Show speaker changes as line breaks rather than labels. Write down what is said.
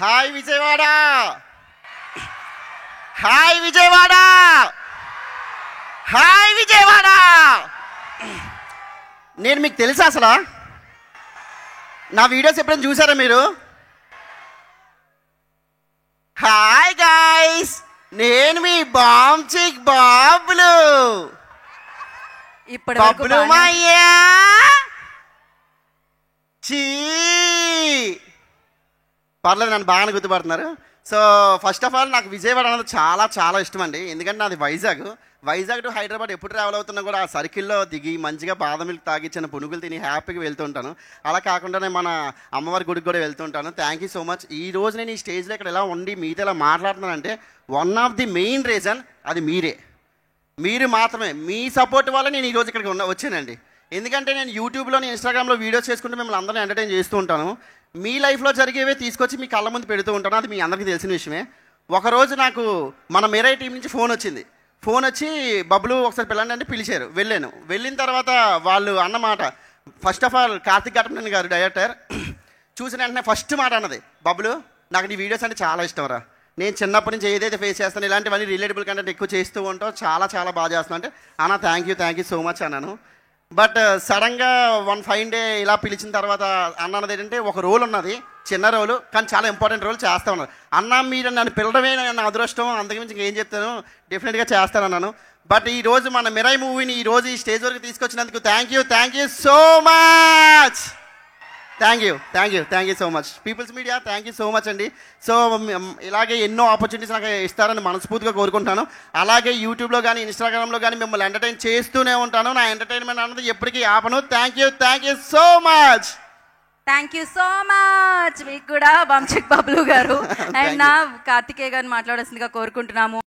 Hi Vijayawada, hi Vijayawada, hi Vijayawada. నేను మీకు తెలుసా అసలు? నా వీడియోస్ ఎప్పుడైనా చూసారా మీరు? హాయ్ గాయ్స్, నేను మీ బాంచిక్ బాబులు. బాబులు మాయ్యా చీ పర్లేదు, నన్ను బాగానే గుర్తుపడుతున్నారు. సో ఫస్ట్ ఆఫ్ ఆల్ నాకు విజయవాడ అనేది చాలా చాలా ఇష్టం అండి. ఎందుకంటే నాది వైజాగ్ టు హైదరాబాద్ ఎప్పుడు ట్రావెల్ అవుతున్నా కూడా ఆ సర్కిల్లో దిగి మంచిగా బాదం మిల్క్ తాగిచ్చిన పునుగులు తిని హ్యాపీగా వెళ్తూ ఉంటాను. అలా కాకుండానే మన అమ్మవారి గుడికి కూడా వెళ్తూ ఉంటాను. Thank you so much. ఈ రోజు నేను ఈ స్టేజ్లో ఇక్కడ ఎలా ఉండి మీతో ఇలా మాట్లాడుతున్నానంటే one of the main reason అది మీరు మాత్రమే. మీ సపోర్ట్ వల్ల నేను ఈరోజు ఇక్కడికి వచ్చానండి. ఎందుకంటే నేను యూట్యూబ్లో ఇన్స్టాగ్రామ్లో వీడియోస్ చేసుకుంటూ మిమ్మల్ని అందరినీ ఎంటర్టైన్ చేస్తూ ఉంటాను. మీ లైఫ్లో జరిగేవే తీసుకొచ్చి మీ కళ్ళ ముందు పెడుతూ ఉంటాను. అది మీ అందరికీ తెలిసిన విషయమే. ఒకరోజు నాకు మన మెరై టీం నుంచి ఫోన్ వచ్చి బబ్లు ఒకసారి పిల్లండి అంటే పిలిచారు. వెళ్ళిన తర్వాత వాళ్ళు అన్నమాట, first of all Karthik Ghattamaneni గారు డైరెక్టర్ చూసిన వెంటనే ఫస్ట్ మాట అన్నది, బబ్లు నాకు నీ వీడియోస్ అంటే చాలా ఇష్టం రా, నేను చిన్నప్పటి నుంచి ఏదైతే ఫేస్ చేస్తాను ఇలాంటివన్నీ రిలేటబుల్ కంటెంట్ ఎక్కువ చేస్తూ ఉంటావు, చాలా చాలా బాగా చేస్తున్నావు అంటే అన్న థ్యాంక్ యూ సో మచ్ అన్నాను. బట్ సడన్గా వన్ ఫైన్ డే ఇలా పిలిచిన తర్వాత అన్న అన్నది ఏంటంటే ఒక రోల్ ఉన్నది, చిన్న రోలు కానీ చాలా ఇంపార్టెంట్ రోల్ చేస్తూ ఉన్నారు. అన్న మీరు నన్ను పిలవడమే నా అదృష్టం, అంతకుమించి ఇంకేం చెప్తాను, డెఫినెట్గా చేస్తానన్నాను. బట్ ఈరోజు మన మిరై మూవీని ఈరోజు ఈ స్టేజ్ వరకు తీసుకొచ్చినందుకు thank you so much. Thank you so much. People's media thank you so much అండి. సో ఇలాగే ఎన్నో ఆపర్చునిటీస్ నాకు ఇస్తారని మనస్ఫూర్తిగా కోరుకుంటాను. అలాగే యూట్యూబ్లో కానీ ఇన్స్టాగ్రామ్లో కానీ మిమ్మల్ని ఎంటర్టైన్ చేస్తూనే ఉంటాను. నా ఎంటర్టైన్మెంట్ అన్నది ఎప్పటికీ ఆపను. Thank you so much.
Thank you so much. మీకు కూడా బాంచిక్ బాబులు గారు అండ్ నా కార్తికేయ గారిని మాట్లాడాల్సిందిగా కోరుకుంటున్నాము.